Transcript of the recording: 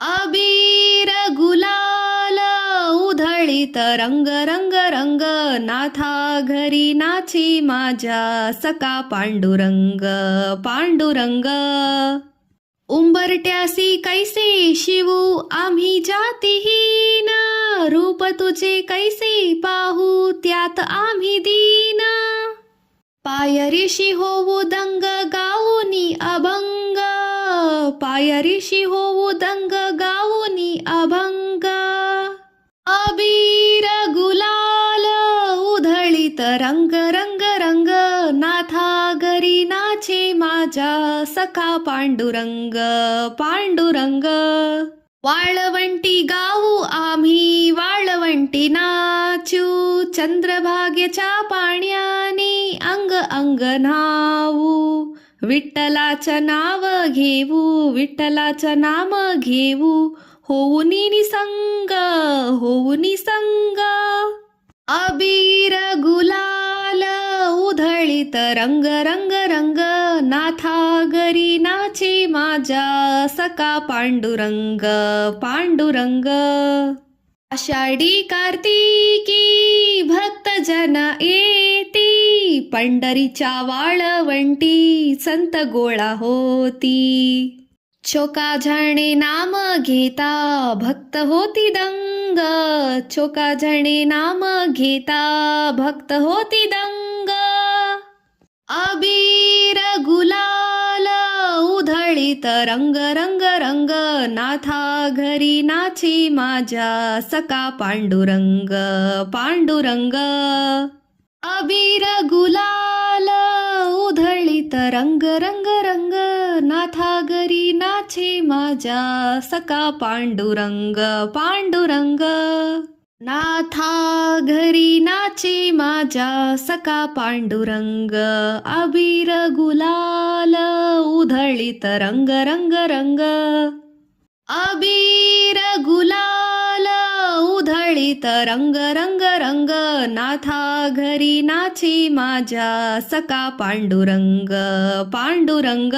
अबीर गुलाल उधळीत रंग रंग रंग, नाथा घरी नाची माझ्या सखा पांडुरंग पांडुरंग. उंबरट्यासी कैसे शिवू आम्ही जातीहीन, रूप तुझे कैसे पाहू त्यात आम्ही दीन. पायरीशी होऊ दंग गाऊनी अभंग, पायरीशी होऊ दंग गाऊनी अभंग. अबीर गुलाल उधळीत रंग रंग रंग, नाथा घरी नाचे माझ्या सखा पांडुरंग पांडुरंग. वाळवंटी गाऊ आम्ही वाळवंटी नाचू, चंद्रभागेच्या पाण्याने अंग अंग न्हावू. विठ्ठलाचं नाव घेऊ विठ्ठलाचं नाम घेऊ, होऊनी निसंग होऊनी संग. अबीर गुलाल उधळीत रंग रंग रंग, नाथा घरी नाचे माझ्या सखा पांडुरंग पांडुरंग. आषाढी कार्तिकी भक्त जन येती, पंढरीच्या वाळवंटी संत गोळा होती. चोका झणे नाम घेता भक्त होती दंग, चोका झणे नाम घेता भक्त होती दंग. अबीर गुलाल उधळीत रंग रंग रंग, नाथा घरी नाची माझ्या सखा पांडुरंग पांडुरंग. अबीर गुलाल उधळीत रंग रंग रंग, नाथा घरी नाचे माझ्या सखा पांडुरंग पांडुरंग. नाथा घरी नाचे माझ्या सखा पांडुरंग, अबीर गुलाल उधळीत रंग रंग रंग. अबीर गुलाल उधळीत रंग रंग रंग, नाथा घरी नाचे माझ्या सखा पांडुरंग पांडुरंग.